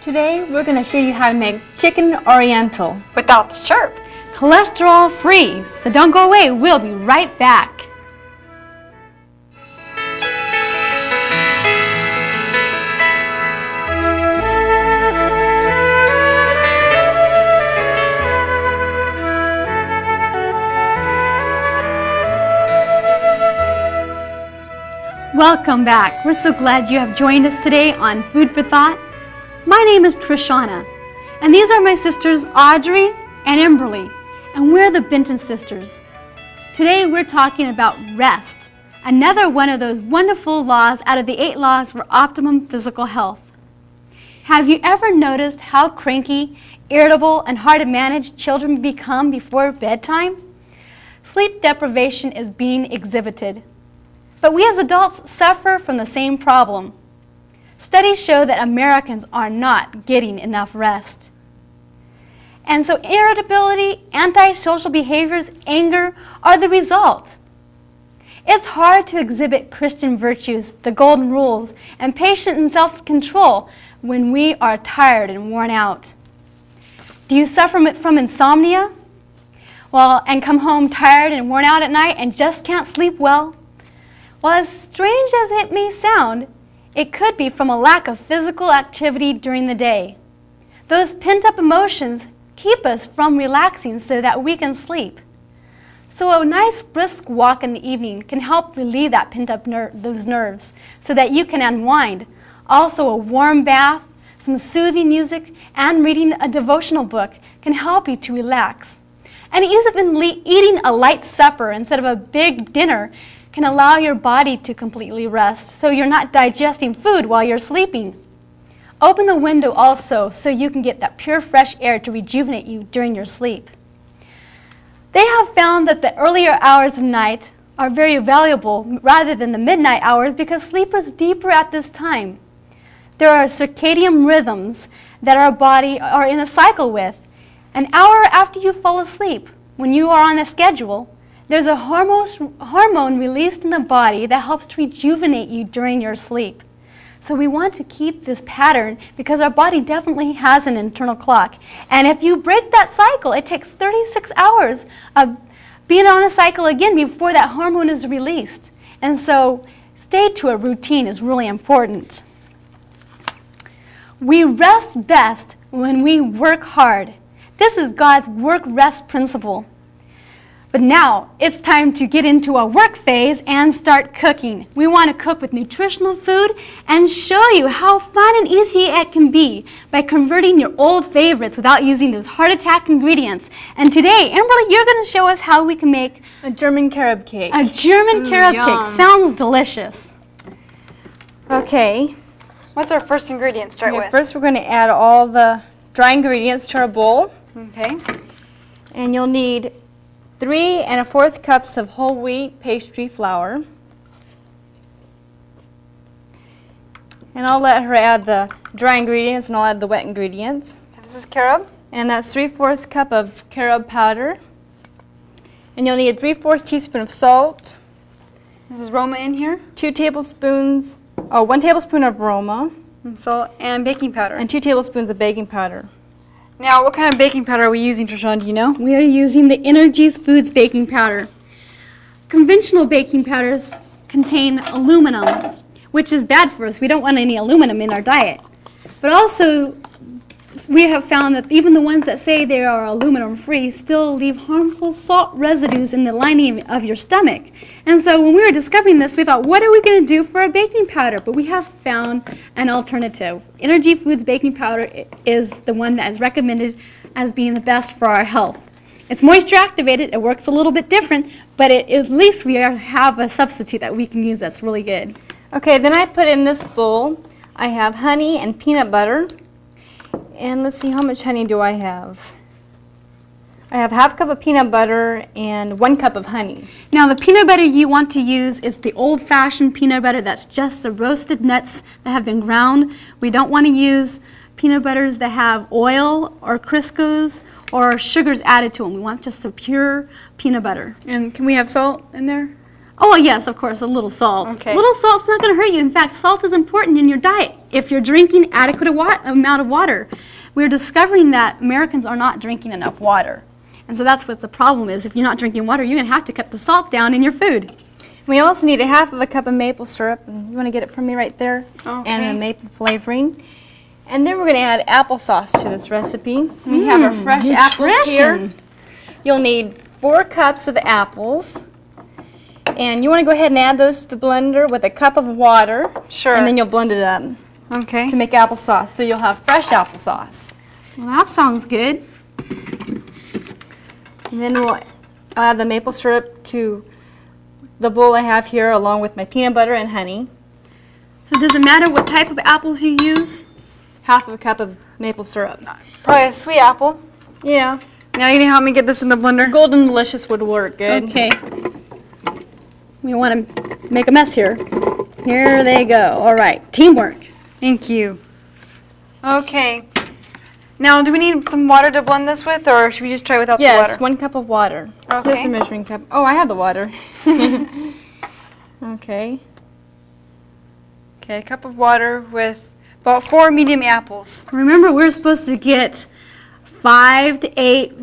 Today we're going to show you how to make chicken oriental. Without the chirp. Cholesterol free, so don't go away, we'll be right back. Welcome back. We're so glad you have joined us today on Food for Thought. My name is Trishonna, and these are my sisters Audrey and Emberly, and we're the Benton Sisters. Today we're talking about rest, another one of those wonderful laws out of the 8 laws for optimum physical health. Have you ever noticed how cranky, irritable, and hard to manage children become before bedtime? Sleep deprivation is being exhibited. But we as adults suffer from the same problem. Studies show that Americans are not getting enough rest. And so irritability, antisocial behaviors, anger are the result. It's hard to exhibit Christian virtues, the golden rules, and patience and self-control when we are tired and worn out. Do you suffer from insomnia? And come home tired and worn out at night and just can't sleep well? Well, as strange as it may sound, it could be from a lack of physical activity during the day. Those pent-up emotions keep us from relaxing so that we can sleep. So a nice brisk walk in the evening can help relieve that pent-up those nerves so that you can unwind. Also, a warm bath, some soothing music, and reading a devotional book can help you to relax. And even eating a light supper instead of a big dinner can allow your body to completely rest, so you're not digesting food while you're sleeping. Open the window also so you can get that pure fresh air to rejuvenate you during your sleep. They have found that the earlier hours of night are very valuable rather than the midnight hours because sleep is deeper at this time. There are circadian rhythms that our body are in a cycle with. An hour after you fall asleep, when you are on a schedule, there's a hormone released in the body that helps to rejuvenate you during your sleep. So we want to keep this pattern because our body definitely has an internal clock. And if you break that cycle, it takes 36 hours of being on a cycle again before that hormone is released. And so stay to a routine is really important. We rest best when we work hard. This is God's work-rest principle. But now, it's time to get into our work phase and start cooking. We want to cook with nutritional food and show you how fun and easy it can be by converting your old favorites without using those heart attack ingredients. And today, Emberly, you're going to show us how we can make a German carob cake. A German carob cake. Sounds delicious. Okay. What's our first ingredient to start with? First, we're going to add all the dry ingredients to our bowl. Okay. And you'll need 3 1/4 cups of whole wheat pastry flour. And I'll let her add the dry ingredients and I'll add the wet ingredients. This is carob. And that's 3/4 cup of carob powder. And you'll need 3/4 teaspoon of salt. This is Roma in here. 1 tablespoon of Roma. And salt and baking powder. And 2 tablespoons of baking powder. Now, what kind of baking powder are we using, Trishonna? Do you know? We are using the Energies Foods baking powder. Conventional baking powders contain aluminum, which is bad for us. We don't want any aluminum in our diet. But also, we have found that even the ones that say they are aluminum-free still leave harmful salt residues in the lining of your stomach. And so when we were discovering this, we thought, what are we going to do for a baking powder? But we have found an alternative. Energy Foods baking powder is the one that is recommended as being the best for our health. It's moisture activated. It works a little bit different, but at least we have a substitute that we can use that's really good. Okay, then I put in this bowl, I have honey and peanut butter. And let's see, how much honey do I have? I have 1/2 cup of peanut butter and 1 cup of honey. Now the peanut butter you want to use is the old-fashioned peanut butter. That's just the roasted nuts that have been ground. We don't want to use peanut butters that have oil or Crisco's or sugars added to them. We want just the pure peanut butter. And can we have salt in there? Oh, yes, of course, a little salt. Okay. A little salt's not going to hurt you. In fact, salt is important in your diet if you're drinking adequate amount of water. We're discovering that Americans are not drinking enough water. And so that's what the problem is. If you're not drinking water, you're going to have to cut the salt down in your food. We also need a half of a cup of maple syrup, and you want to get it from me right there, Okay. and a maple flavoring. And then we're going to add applesauce to this recipe. We have our fresh apples here. You'll need 4 cups of apples. And you want to go ahead and add those to the blender with a cup of water. Sure. And then you'll blend it up Okay. to make applesauce. So you'll have fresh applesauce. Well, that sounds good. And then we'll add the maple syrup to the bowl I have here along with my peanut butter and honey. So does it matter what type of apples you use? Half of a cup of maple syrup. Probably a sweet apple. Yeah. Now you can help me get this in the blender. Golden Delicious would work good. Okay. We don't want to make a mess here. Here they go. All right. Teamwork. Thank you. Okay. Now, do we need some water to blend this with, or should we just try without the Yes, water? 1 cup of water. Okay. Here's a measuring cup. Oh, I have the water. Okay. Okay, a cup of water with about 4 medium apples. Remember, we're supposed to get 5 to 8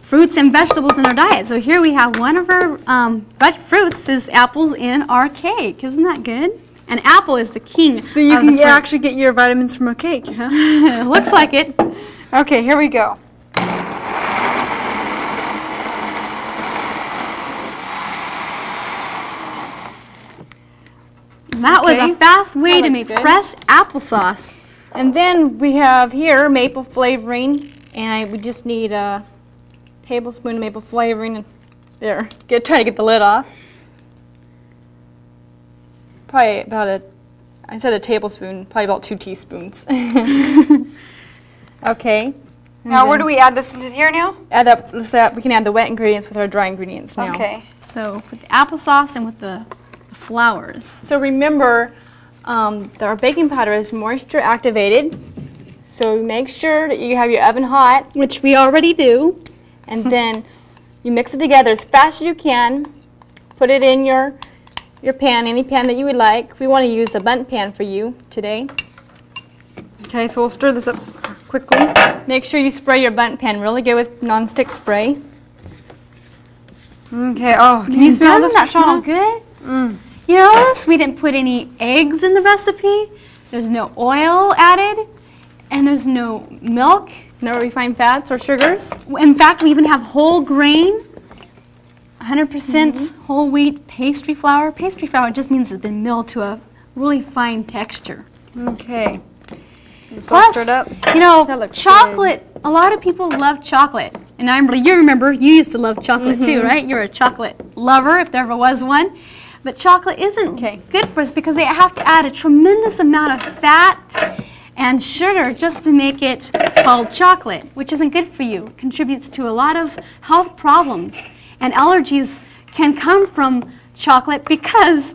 fruits and vegetables in our diet. So here we have one of our fruits is apples in our cake. Isn't that good? An apple is the king. So you of can the fruit. actually get your vitamins from a cake, huh? Looks like it. Okay, here we go. That was Okay. a fast way That to looks make good. fresh applesauce. And then we have here maple flavoring, and we just need a tablespoon of maple flavoring. And there, try to get the lid off. Probably about I said a tablespoon, probably about 2 teaspoons. Okay. Now, where do we add this into here now? Add up, we can add the wet ingredients with our dry ingredients now. Okay. So with the applesauce and with the flours. So remember that our baking powder is moisture activated. So make sure that you have your oven hot, Which we already do. and then you mix it together as fast as you can. Put it in your pan, any pan that you would like. We want to use a bundt pan for you today. Okay, so we'll stir this up quickly. Make sure you spray your bundt pan really good with nonstick spray. Okay, oh, can you smell this, Doesn't that smell Trishonna? good? You notice we didn't put any eggs in the recipe. There's no oil added, and there's no milk. No refined fats or sugars. In fact, we even have whole grain, 100% whole wheat pastry flour. Pastry flour just means it's been milled to a really fine texture. Okay. It's all Plus, stirred up. you know, That looks chocolate, a lot of people love chocolate. And you remember, you used to love chocolate too, right? You're a chocolate lover, if there ever was one. But chocolate isn't good for us because they have to add a tremendous amount of fat and sugar just to make it called chocolate, which isn't good for you. It contributes to a lot of health problems. And allergies can come from chocolate because,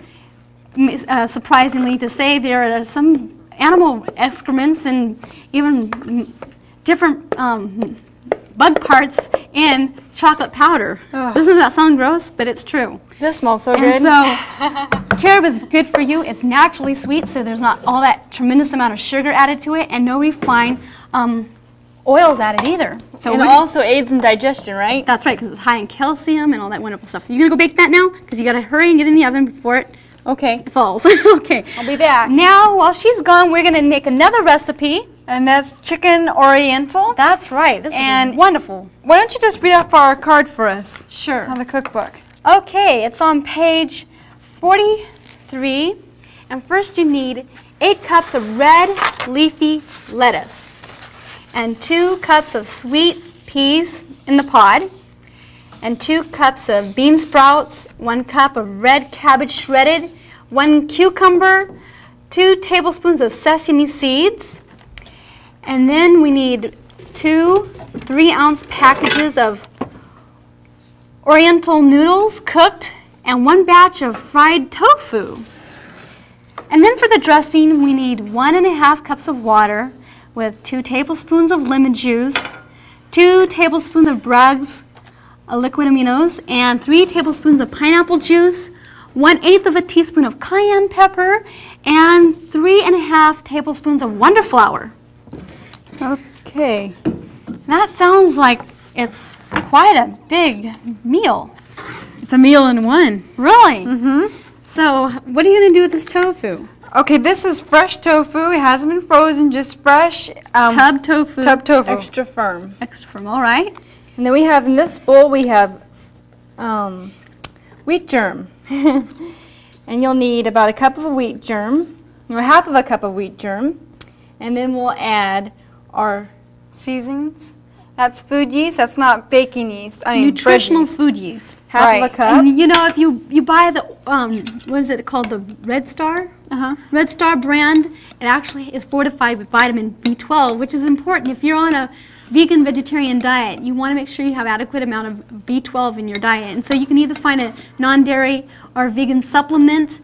surprisingly to say, there are some animal excrements and even different bug parts in chocolate powder. Doesn't that sound gross? But it's true. This smells so And good. so carob is good for you. It's naturally sweet, so there's not all that tremendous amount of sugar added to it, and no refined oils added either. So and it also aids in digestion, right? that's right, because it's high in calcium and all that wonderful stuff. You gonna go bake that now? Because you gotta hurry and get in the oven before it Okay. falls. Okay. I'll be back. Now, while she's gone, we're gonna make another recipe. And that's chicken oriental. That's right. This And- is wonderful. Why don't you just read off our card for us Sure. on the cookbook? Okay, it's on page 43. And first you need 8 cups of red leafy lettuce and 2 cups of sweet peas in the pod and 2 cups of bean sprouts, 1 cup of red cabbage shredded, 1 cucumber, 2 tablespoons of sesame seeds, and then we need 2 3-ounce packages of oriental noodles cooked and 1 batch of fried tofu. And then for the dressing, we need 1½ cups of water with 2 tablespoons of lemon juice, 2 tablespoons of Bragg's liquid aminos, and 3 tablespoons of pineapple juice, 1/8 of a teaspoon of cayenne pepper, and 3½ tablespoons of Wonder flour. Okay. That sounds like it's quite a big meal. It's a meal in one. Really? Mm-hmm. So what are you going to do with this tofu? Okay, this is fresh tofu. It hasn't been frozen, just fresh. Tub tofu. Tub tofu. Extra firm. Extra firm, all right. And then we have in this bowl, we have wheat germ. And you'll need about a cup of wheat germ, or half of a cup of wheat germ. And then we'll add our seasonings. That's food yeast. That's not baking yeast. I mean nutritional bread yeast. food yeast. half of a cup. And you know, if you buy the what is it called, the Red Star? Red Star brand, it actually is fortified with vitamin B12, which is important. If you're on a vegan vegetarian diet, you want to make sure you have adequate amount of B12 in your diet. And so you can either find a non-dairy or vegan supplement,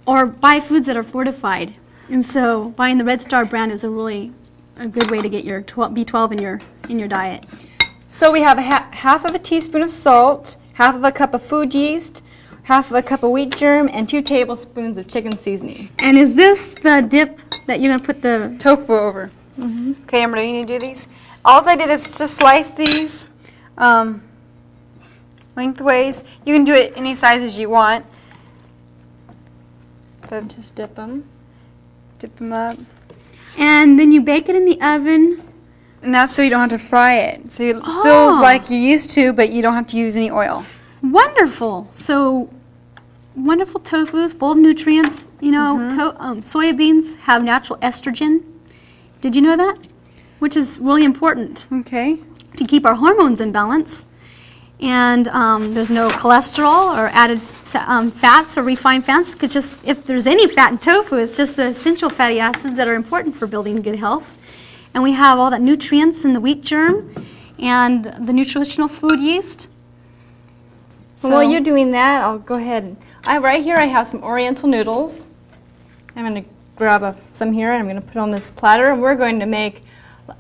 or buy foods that are fortified. And so buying the Red Star brand is a good way to get your B12 in your diet. So we have half of a teaspoon of salt, half of a cup of food yeast, half of a cup of wheat germ, and 2 tablespoons of chicken seasoning. And is this the dip that you're going to put the Tofu over. Okay, Amber, you need to do these. All I did is just slice these lengthways. You can do it any sizes you want. But Just dip them. dip them up. And then you bake it in the oven. And that's so you don't have to fry it. So it still is like you used to, but you don't have to use any oil. Wonderful. So wonderful tofu is full of nutrients. You know, soybeans have natural estrogen. Did you know that? Which is really important Okay. to keep our hormones in balance. And there's no cholesterol or added fats or refined fats. Because just if there's any fat in tofu, it's just the essential fatty acids that are important for building good health. And we have all the nutrients in the wheat germ and the nutritional food yeast. So while you're doing that, I'll go ahead. Right here I have some oriental noodles. I'm going to grab some here and I'm going to put on this platter. And we're going to make,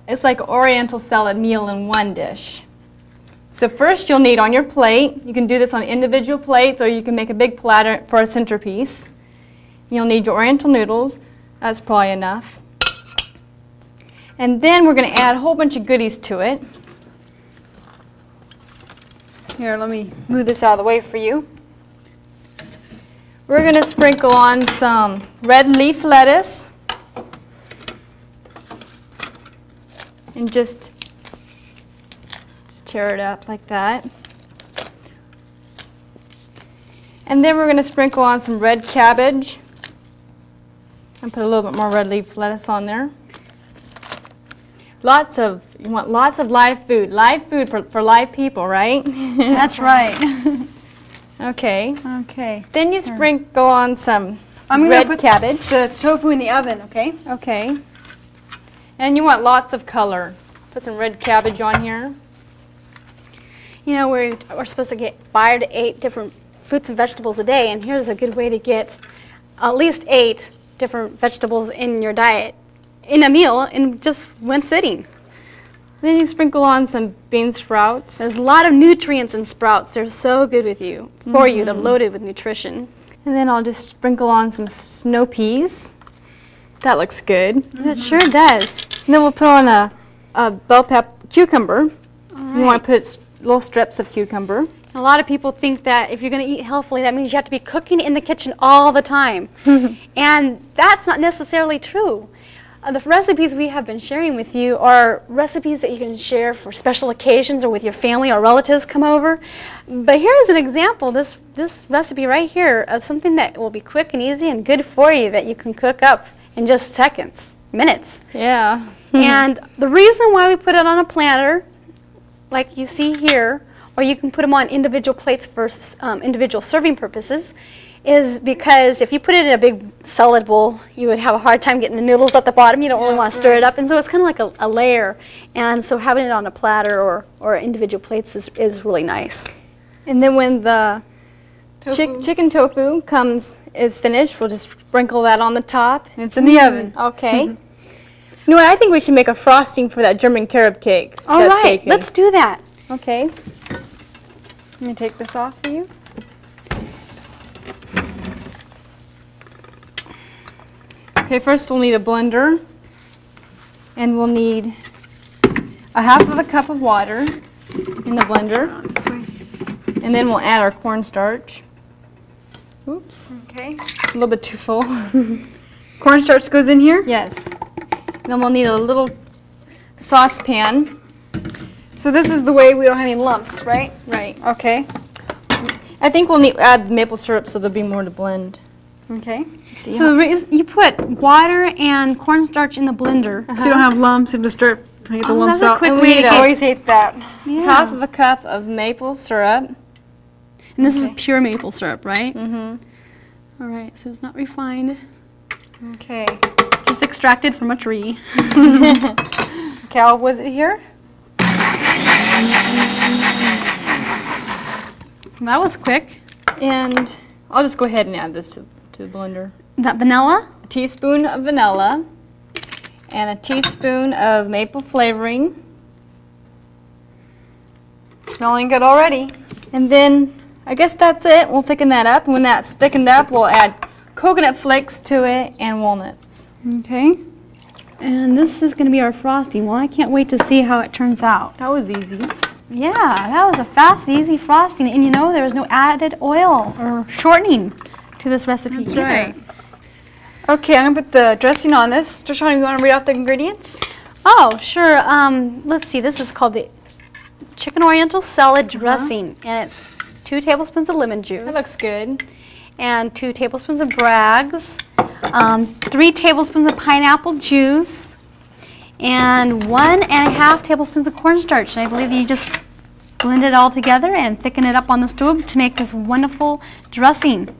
it's like oriental salad meal in one dish. So first you'll need on your plate, you can do this on individual plates or you can make a big platter for a centerpiece. You'll need your oriental noodles. That's probably enough. And then we're going to add a whole bunch of goodies to it. Here, let me move this out of the way for you. We're going to sprinkle on some red leaf lettuce. And just tear it up like that. And then we're going to sprinkle on some red cabbage. And put a little bit more red leaf lettuce on there. You want lots of live food. Live food for live people, right? That's right. Okay. Okay. Then you sprinkle on some I'm going red to put cabbage. the tofu in the oven, okay? Okay. And you want lots of color. Put some red cabbage on here. You know, we're supposed to get 5 to 8 different fruits and vegetables a day, and here's a good way to get at least 8 different vegetables in your diet, in a meal, in just one sitting. Then you sprinkle on some bean sprouts. There's a lot of nutrients in sprouts. They're so good with you, for you. They're loaded with nutrition. And then I'll just sprinkle on some snow peas. That looks good. It sure does. And then we'll put on a bell pepper cucumber. You want to put little strips of cucumber. A lot of people think that if you're going to eat healthfully, that means you have to be cooking in the kitchen all the time. And that's not necessarily true. The recipes we have been sharing with you are recipes that you can share for special occasions or with your family or relatives come over. But here's an example, this recipe right here of something that will be quick and easy and good for you that you can cook up in just seconds, minutes. Yeah. And the reason why we put it on a platter, like you see here, or you can put them on individual plates for individual serving purposes, is because if you put it in a big salad bowl, you would have a hard time getting the noodles at the bottom. You don't really want to stir it up, and so it's kind of like a layer. And so having it on a platter or individual plates is really nice. And then when the chicken tofu is finished, we'll just sprinkle that on the top. And it's in the oven. Okay. You know what, I think we should make a frosting for that German carob cake. All right, let's do that. Okay. Let me take this off for you. Okay, first we'll need a blender, and we'll need a half of a cup of water in the blender, and then we'll add our cornstarch. Oops. Okay. A little bit too full. Cornstarch goes in here? Yes. Then we'll need a little saucepan. So this is the way we don't have any lumps, right? Right. Okay. I think we'll add maple syrup so there'll be more to blend. Okay. So you put water and cornstarch in the blender. So you don't have lumps and just start to get the lumps that's a out. quick And way we to get- always hate that. Yeah. Half of a cup of maple syrup. And this is pure maple syrup, right? Mm-hmm. All right, so it's not refined. Okay. Just extracted from a tree. Cal, was it here? That was quick. And I'll just go ahead and add this to the blender. That vanilla? A teaspoon of vanilla and a teaspoon of maple flavoring. Smelling good already. And then I guess that's it. We'll thicken that up. And when that's thickened up, we'll add coconut flakes to it and walnuts. Okay. And this is going to be our frosting. Well, I can't wait to see how it turns out. That was easy. Yeah, that was a fast, easy frosting. And you know, there was no added oil or shortening to this recipe. That's right. Okay, I'm going to put the dressing on this. Trishonna, you want to read out the ingredients? Oh, sure. Let's see. This is called the chicken oriental salad dressing. And it's 2 tablespoons of lemon juice. That looks good. And 2 tablespoons of Bragg's. 3 tablespoons of pineapple juice. And 1.5 tablespoons of cornstarch. And I believe you just blend it all together and thicken it up on the stove to make this wonderful dressing.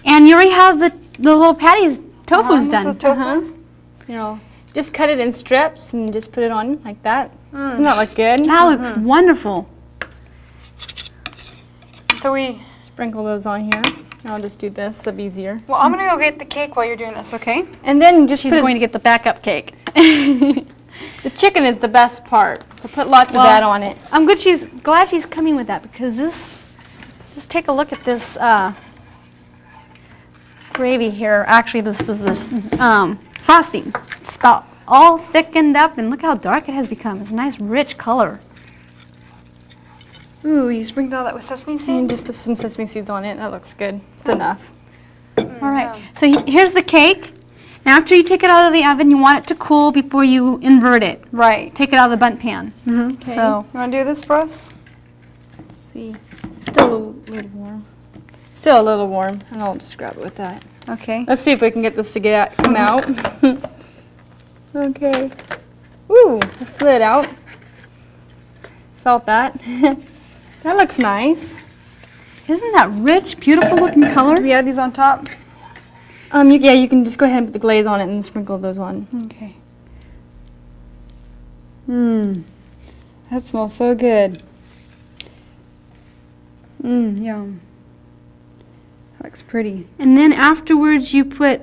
And you already have the little patties, tofu's done. Tofu's. You know, just cut it in strips and just put it on like that. Doesn't that look good? That looks wonderful. So we, Sprinkle those on here. I'll just do this, it'll be easier. well, I'm going to go get the cake while you're doing this, okay? And then just She's put going to get the backup cake. the chicken is the best part, so put lots of that on it. I'm glad she's coming with that because this, just take a look at this gravy here. Actually, this is frosting. It's about all thickened up, and look how dark it has become. It's a nice, rich color. Ooh, you sprinkled all that with sesame And seeds? just put some sesame seeds on it. That looks good. It's enough. All right. So here's the cake. Now, after you take it out of the oven, you want it to cool before you invert it. Right. Take it out of the bundt pan. Okay. So You want to do this for us? Let's see. Still a little warm. Still a little warm, and I'll just grab it with that. Okay. Let's see if we can get this to come out. Okay. Ooh, it slid out. Felt that. That looks nice. isn't that rich, beautiful looking color? Do we add these on top? Yeah, you can just go ahead and put the glaze on it and sprinkle those on. Okay. That smells so good. Yum. That looks pretty. And then afterwards you put,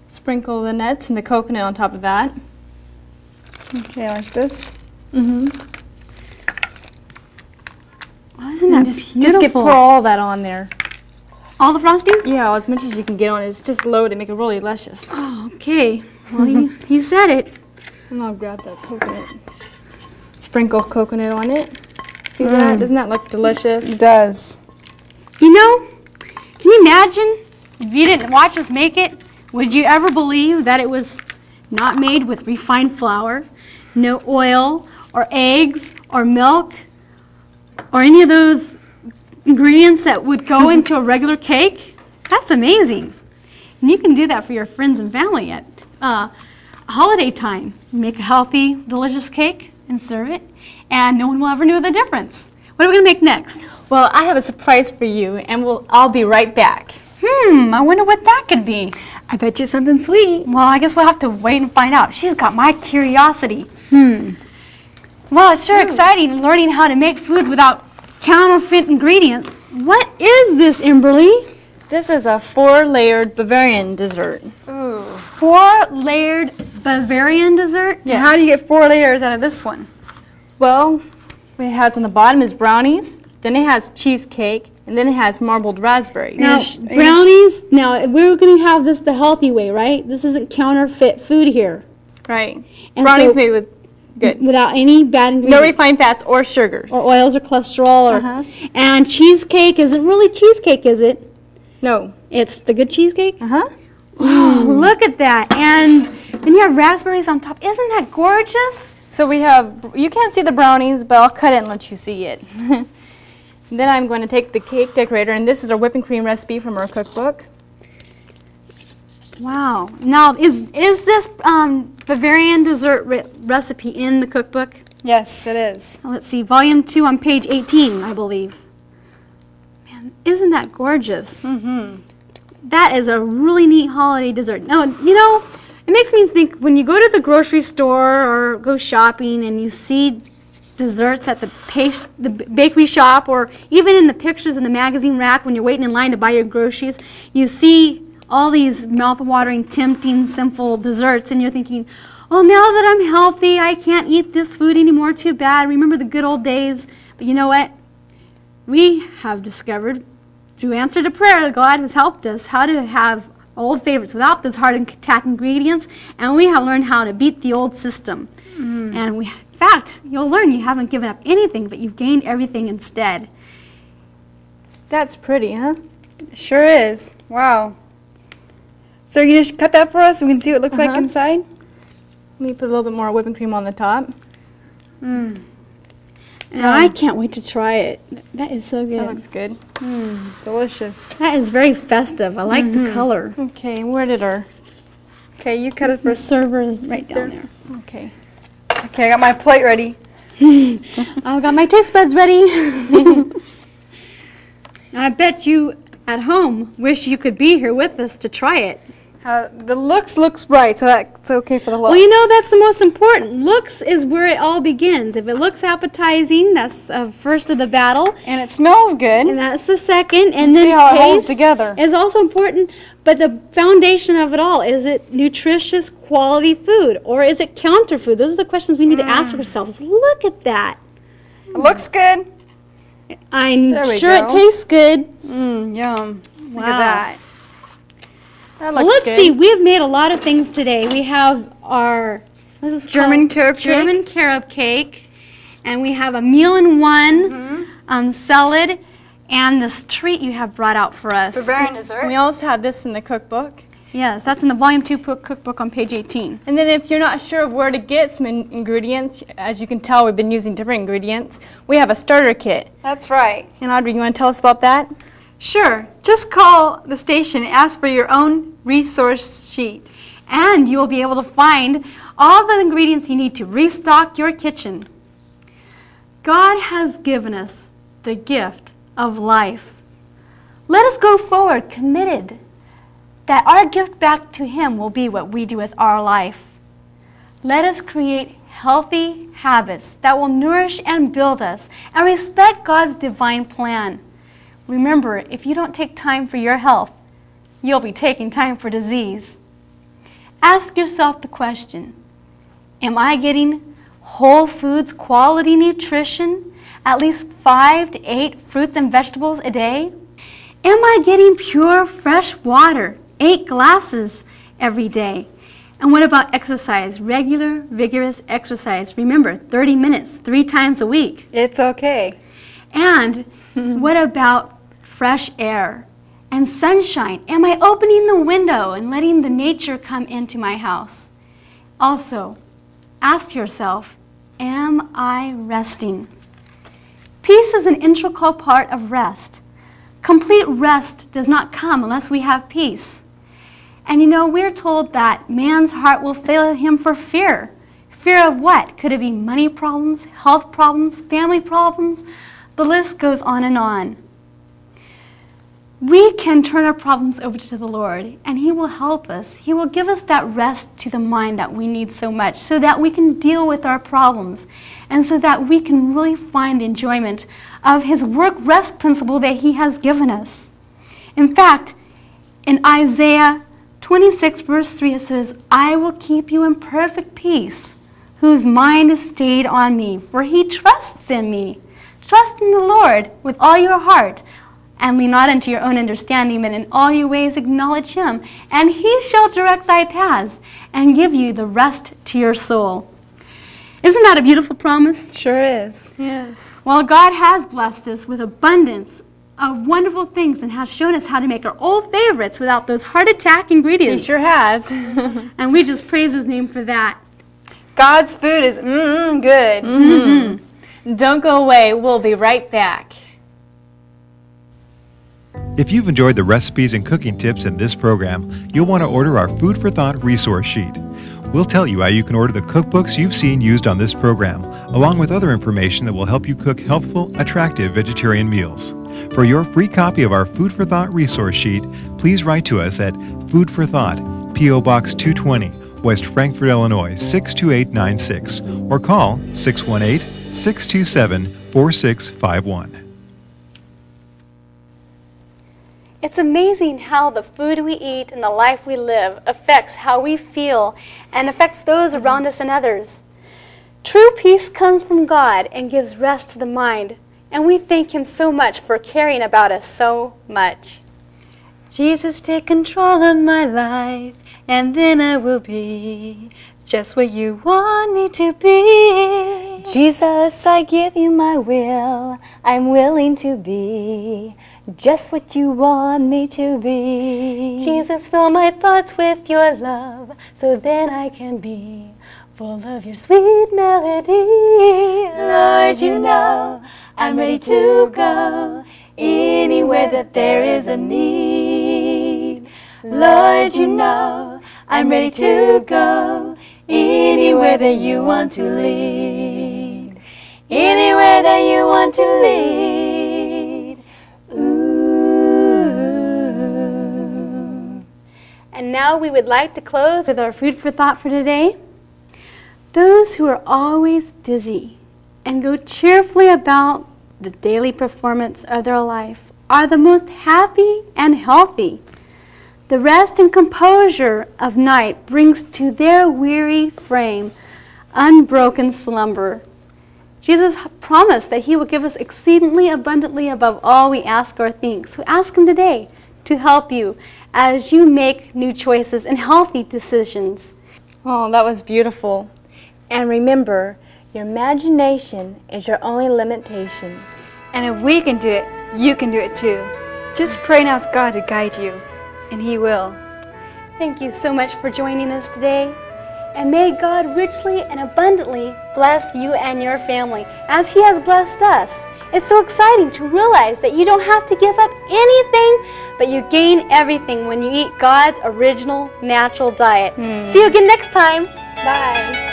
Sprinkle the nuts and the coconut on top of that. Okay, like this. oh, isn't that Just beautiful? pour all that on there. All the frosting? Yeah, as much as you can get on it. It's just loaded, make it really luscious. Oh, okay. Well, you said it. And I'll grab that coconut. Sprinkle coconut on it. See that? Doesn't that look delicious? It does. You know, can you imagine if you didn't watch us make it? Would you ever believe that it was not made with refined flour, no oil, or eggs, or milk, or any of those ingredients that would go into a regular cake? That's amazing. And you can do that for your friends and family at holiday time. Make a healthy, delicious cake and serve it, and no one will ever know the difference. What are we going to make next? Well, I have a surprise for you, and I'll be right back. I wonder what that could be. I bet you something sweet. Well, I guess we'll have to wait and find out. She's got my curiosity. Well, it's sure exciting learning how to make foods without counterfeit ingredients. What is this, Emberly? This is a 4-layered Bavarian dessert. Ooh. 4-layered Bavarian dessert? Yes. How do you get 4 layers out of this one? Well, what it has on the bottom is brownies, then it has cheesecake, And then it has marbled raspberries. Now, brownies, now we're going to have this the healthy way, right? This isn't counterfeit food here. Right. And Brownies so, made with good. Without any bad ingredients. No refined fats or sugars. Or oils or cholesterol. And cheesecake isn't really cheesecake, is it? No. It's the good cheesecake? Oh, look at that. And then you have raspberries on top. Isn't that gorgeous? So we have, you can't see the brownies, but I'll cut it and let you see it. Then I'm going to take the cake decorator, and this is our whipping cream recipe from our cookbook. Wow. Now, is this Bavarian dessert recipe in the cookbook? Yes, it is. Let's see, volume 2 on page 18, I believe. Man, isn't that gorgeous? That is a really neat holiday dessert. Now, you know, it makes me think when you go to the grocery store or go shopping and you see desserts at the bakery shop, or even in the pictures in the magazine rack when you're waiting in line to buy your groceries, you see all these mouth-watering, tempting, sinful desserts, and you're thinking, well, now that I'm healthy, I can't eat this food anymore, too bad. Remember the good old days. But you know what? We have discovered, through answer to prayer, that God has helped us how to have old favorites without those hard attack ingredients, and we have learned how to beat the old system. And in fact, you'll learn you haven't given up anything, but you've gained everything instead. That's pretty, huh? It sure is. Wow. So are you going to cut that for us so we can see what it looks like inside? Let me put a little bit more whipping cream on the top. And I can't wait to try it. That is so good. That looks good. Delicious. That is very festive. I like the color. Okay, where did our... Okay, you cut it The first. server is right down there. Okay. Okay, I got my plate ready. I've got my taste buds ready. I bet you at home wish you could be here with us to try it. The looks right, so that's okay for the looks. Well, you know, that's the most important. Looks is where it all begins. If it looks appetizing, that's first of the battle. And it smells good. And that's the second. And See then how it holds taste together. is also important. But the foundation of it all, is it nutritious, quality food? Or is it counter food? Those are the questions we need to ask ourselves. Look at that. It looks good. I'm There we sure go. it tastes good. Yum. Look Wow. at that. That Well, looks let's good. see. We've made a lot of things today. We have our what is this German called? carob cake. German carob cake, and we have a meal-in-one salad, and this treat you have brought out for us. Bavarian dessert. We also have this in the cookbook. Yes, that's in the volume 2 cookbook on page 18. And then if you're not sure of where to get some ingredients, as you can tell, we've been using different ingredients. We have a starter kit. That's right. And Audrey, you want to tell us about that? Sure. Just call the station and ask for your own resource sheet. And you will be able to find all the ingredients you need to restock your kitchen. God has given us the gift of life. Let us go forward committed that our gift back to Him will be what we do with our life. Let us create healthy habits that will nourish and build us and respect God's divine plan. Remember, if you don't take time for your health, you'll be taking time for disease. Ask yourself the question, am I getting whole foods quality nutrition, at least 5 to 8 fruits and vegetables a day? Am I getting pure fresh water, 8 glasses every day? And what about exercise, regular, vigorous exercise? Remember, 30 minutes, 3 times a week. It's okay. And what about fresh air and sunshine? Am I opening the window and letting the nature come into my house? Also, ask yourself, am I resting? Peace is an integral part of rest. Complete rest does not come unless we have peace. And you know, we're told that man's heart will fail him for fear. Fear of what? Could it be money problems, health problems, family problems? The list goes on and on. We can turn our problems over to the Lord, and He will help us. He will give us that rest to the mind that we need so much, so that we can deal with our problems, and so that we can really find the enjoyment of His work-rest principle that He has given us. In fact, in Isaiah 26, verse 3, it says, I will keep you in perfect peace, whose mind is stayed on me, for he trusts in me. Trust in the Lord with all your heart, And lean not unto your own understanding, but in all your ways acknowledge him, and he shall direct thy paths and give you the rest to your soul. Isn't that a beautiful promise? Sure is. Yes. Well, God has blessed us with abundance of wonderful things and has shown us how to make our old favorites without those heart attack He ingredients. sure has. And we just praise his name for that. God's food is good. Don't go away. We'll be right back. If you've enjoyed the recipes and cooking tips in this program, you'll want to order our Food for Thought resource sheet. We'll tell you how you can order the cookbooks you've seen used on this program, along with other information that will help you cook healthful, attractive vegetarian meals. For your free copy of our Food for Thought resource sheet, please write to us at Food for Thought, P.O. Box 220, West Frankfort, Illinois 62896, or call 618-627-4651. It's amazing how the food we eat and the life we live affects how we feel and affects those around us and others. True peace comes from God and gives rest to the mind, and we thank him so much for caring about us so much. Jesus, take control of my life, and then I will be just what you want me to be. Jesus, I give you my will. I'm willing to be just what you want me to be. Jesus, fill my thoughts with your love, so then I can be full of your sweet melody. Lord, you know I'm ready to go anywhere that there is a need. Lord, you know I'm ready to go anywhere that you want to lead. Anywhere that you want to lead. Ooh. And now we would like to close with our food for thought for today. Those who are always busy and go cheerfully about the daily performance of their life are the most happy and healthy. The rest and composure of night brings to their weary frame unbroken slumber. Jesus promised that he will give us exceedingly abundantly above all we ask or think. So ask him today to help you as you make new choices and healthy decisions. Oh, that was beautiful. And remember, your imagination is your only limitation. And if we can do it, you can do it too. Just pray and ask God to guide you, and he will. Thank you so much for joining us today. And may God richly and abundantly bless you and your family as he has blessed us. It's so exciting to realize that you don't have to give up anything, but you gain everything when you eat God's original natural diet. See you again next time. Bye.